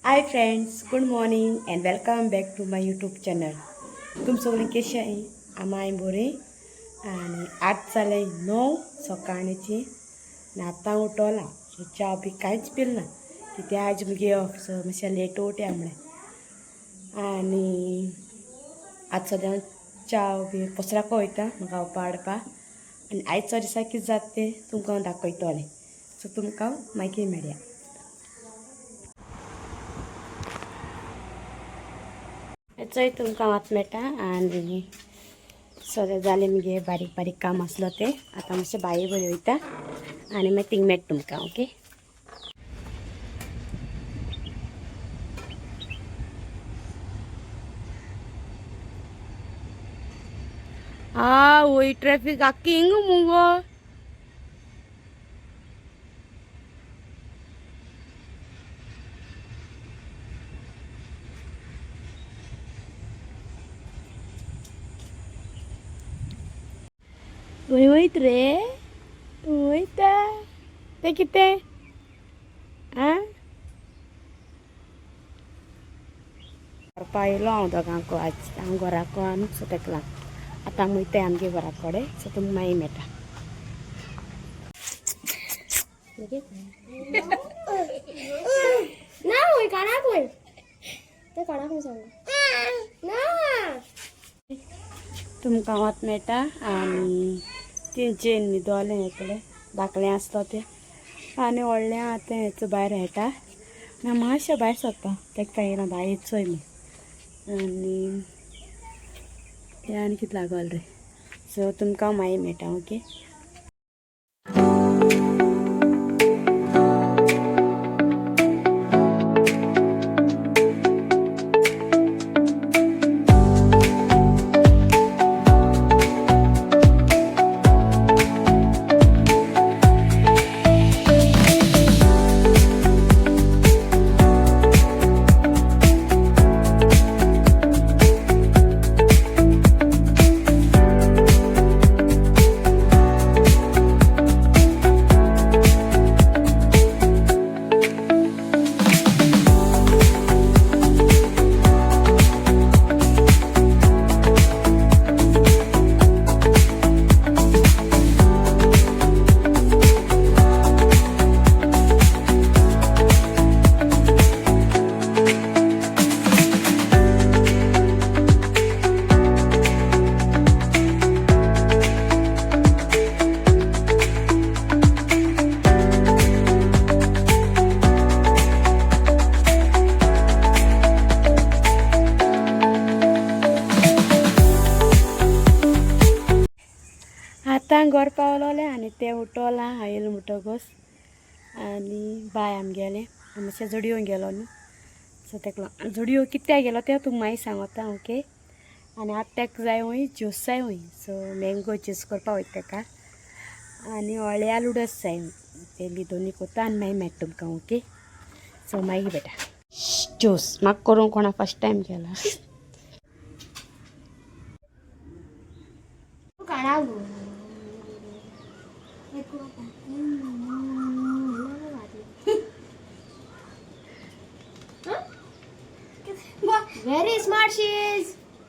High friends, good morning and welcome back to my YouTube channel. तुम सगळीं कशी आहे? आम्ही बरी. आणि आज जाले 9 सकाळची आणि आतां उठोला. सो च्या बी कांयच पिल ना कित्याक आज मुगे मातशें लेट उठया म्हणलें. आनी आज सद्यां च्या बी पसराको वयता म्हाका खावपा हाडपा. आनी आयचो दिसा कितें जाता तें तुमकां हांव दाखयतलें. सो तुमकां मागीर मेळया. चोय तुमकां वच मेळटा. आनी सगळें जालें मगे बारीक बारीक काम आसलो तें आतां मातशें बाये बरें वयता आनी मागीर थिंग मेळटा तुमकां. ओके. वय ट्रॅफिक आख्खी हिंग मुगो. वय वयत रे वयता तें कितें आं व्हरपा येयलो हांव दोगांको. आज हांव घराको आनी सो तेका लागून आतां वयताय आमगे घरा कडेन. सो तुमकां मागीर मेळटा. ना वय कानाक वय तें कानाक वय सांग ना तुमकां वच मेळटा. आनी तेंचेन न्हिदोलें हेकडे धाकलें आसलो तें आनी व्हडलें आतां हेचो भायर हेटा. ना मातशें भायर सरता तेका येयना भायर चोय म्हूण. आनी तें आनी कितें लागोल रे. सो तुमकां मागीर मेळटा. ओके. आतां घर पावलोलें आनी तें उठोलां आयलो म्हणटकच. आनी बाय आमगेलें मातशें झुडियो गेलो न्हू. सो तेका लागून झुडियो कित्याक गेलो तें तुमकां मागीर सांगता. ओके. आनी आतां तेका जाय वय ज्यूस जाय वय. सो मँगो ज्यूस करपा वयता तेका. आनी ओळ्या लुडस जाय तें बी दोनी कोता आनी मागीर मेळटा तुमकां. ओके. सो मागीर बेटा ज्यूस म्हाका करूंक कोणा फस्ट टायम केला. Very smart she is.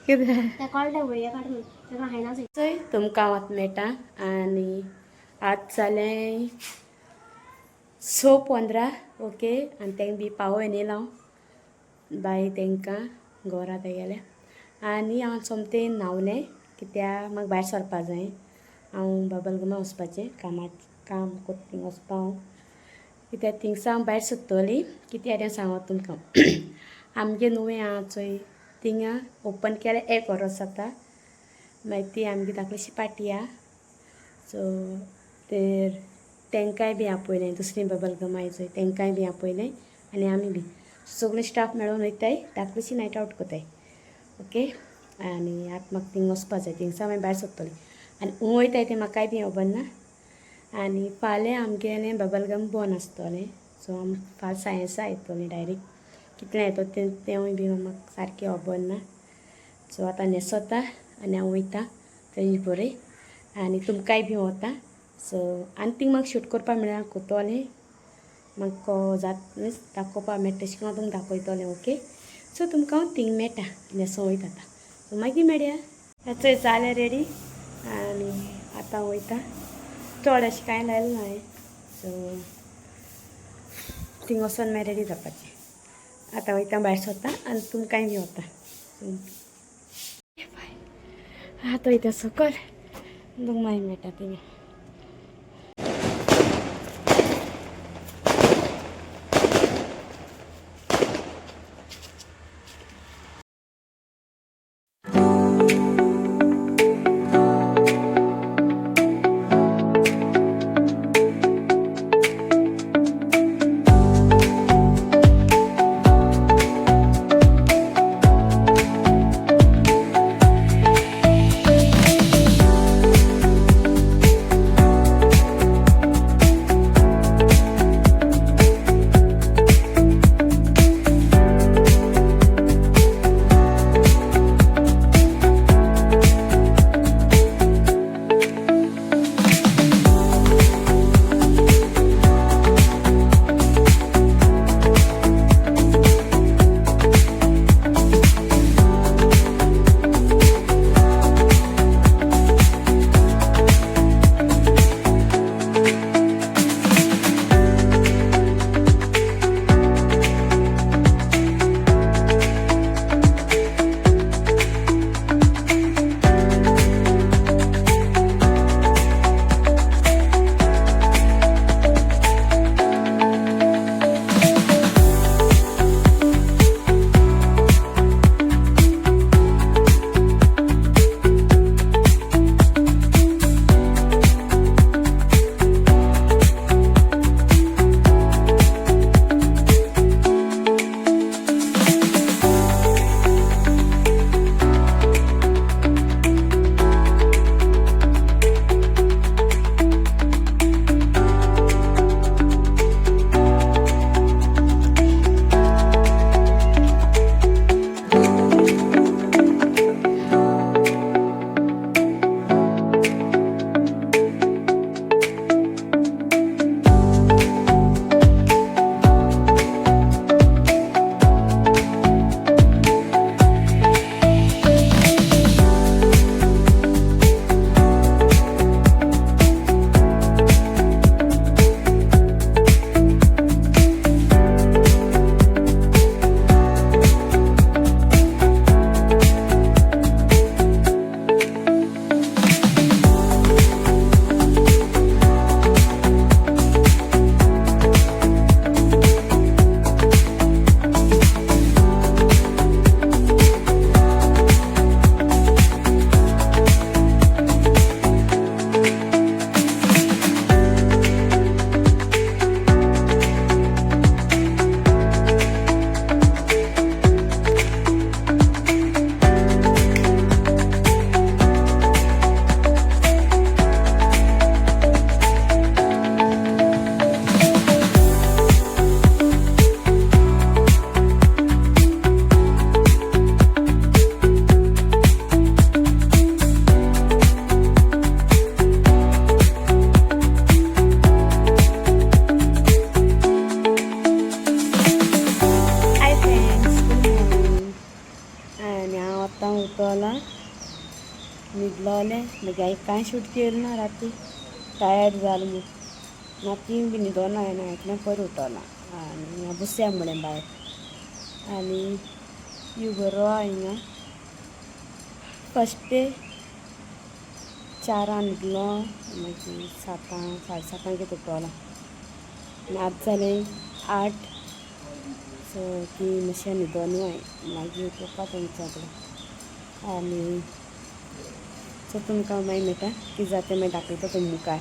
कितें त्या कॉलटा भुरग्या काडून तेका हायना जाय. चोय तुमकां वच मेळटा. आनी आज जालें 6:15. ओके. आनी तेंका बी पावय येयला हांव बाय तेंकां घरा तेगेल्या. आनी हांव सोमतें न्हांवलें कित्याक म्हाका भायर सरपा जाय. हांव बाबलगमा वचपाचें काम कोत्ता थिंग वचपा हांव कित्याक थिंगसा हांव भायर सरतलीं. कित्याक तें सांगोत तुमकां. आमगे नुवें आहा चोय थिंगा ओपन केल्यार 1 वोरोस जाता. मागीर ती आमगे धाकलीशी पार्टी आहा. सो तर तेंकांय बी आपयलें. दुसरीं बाबलगमाय चोय तेंकांय बी आपयलें आनी आमी बी सगळीं स्टाफ मेळून वयताय. धाकलीशी नायट आवट कोताय. ओके. आनी आतां म्हाका थिंग वचपा जाय. थिंगसा मागीर भायर सरतलीं आनी हूंय वयताय तें म्हाकाय बी खबर ना. आनी फाल्यां आमगेलें बाबलगम बंद आसतलें. सो आमी फाल्यां सायन्सा येतलीं डायरेक्ट. कितल्या येतो तेंवूय बी म्हाका सारकें खबर ना. सो आतां न्हेसोता आनी हांव वयता थंय बरें. आनी तुमकांय बी वता. सो आनी थिंग म्हाका शूट करपा मेळ्ळ्यार कोतोलें. म्हाका जात मीन्स दाखोवपा मेळटा तशें हांव तुमकां दाखयतलें ओके. सो तुमकां हांव थिंग मेळटा न्हेसों वयता आतां. सो मागीर मेळया चोय जालें रेडी आनी आतां वयता. चड अशें कांय लायलें ना हांवें. सो थिंग वचोन मागीर रेडी जावपाचें. आतां वयता भायर सरता आनी तुमकांय बी वता. आतां वयता सकयल तुमकां मागीर मेळटा थिंगा. न्हिदलोलें मागीर हांवें कांय शूट केलें ना राती टायर्ड जालें म्हूण राती बी न्हिदोना हांवें इतलें पयर उठोलां आनी हांव बसया म्हळें भायर आनी यू बरो हिंगा फस्ट डे 4 न्हिदलो मागीर 7 7:30 कितें उठोलां आनी आतां जालें 8 सो ती मातशें न्हिदोनूय हांवें मागीर उठोवपा तुमच्या कडेन आनी सो तुमकां मागीर मेळटा कितें जाता तें मागीर दाखयता तुमकां मुखार.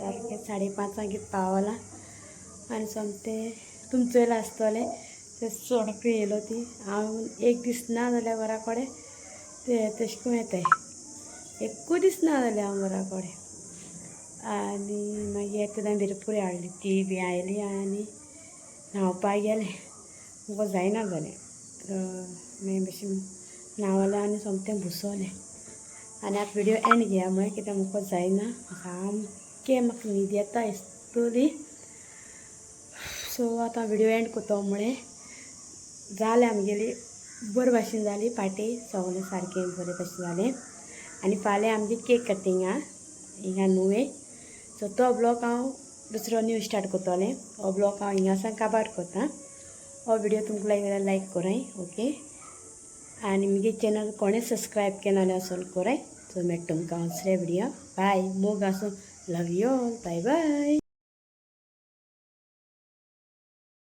सारखे 5:30 पावला आनी सोमते तुमचो येयला आसतले ते सोडक येयलो ती हांव एक दीस ना जाल्यार घरा कडेन ते तशें करून येताय एकूय दीस ना जाल्यार हांव घरा कडेन आनी मागीर एकदां भिरपूर हाडली ती बी आयली आनी न्हांवपाक गेलें म्हाका जायना जालें मागीर मातशें न्हांवलें आनी सोमतें बुसोलें आनी आतां व्हिडिओ एंड घेया म्हळ्यार कित्याक म्हाका जायना सामकें म्हाका न्हीद येता इसतली सो आतां व्हिडिओ एंड कोतो म्हळें जालें आमगेली बरे भाशेन जाली पार्टी सगळें सारकें बरे भाशेन जालें आनी फाल्यां आमची केक कटींग आहा हिंगा नुवे सो तो ब्लॉग हांव दुसरो न्यू स्टार्ट करतलें हो ब्लॉग हांव हिंगा सावन काबार करता हो व्हिडिओ तुमकां लायक जाल्यार लायक कराय ओके आनी म्हगे चॅनल कोणें सबस्क्रायब केना जाल्यार सो कराय सो मेळटा तुमकां दुसरे व्हिडिओ बाय मोग आसूं लव यू ऑल बाय बाय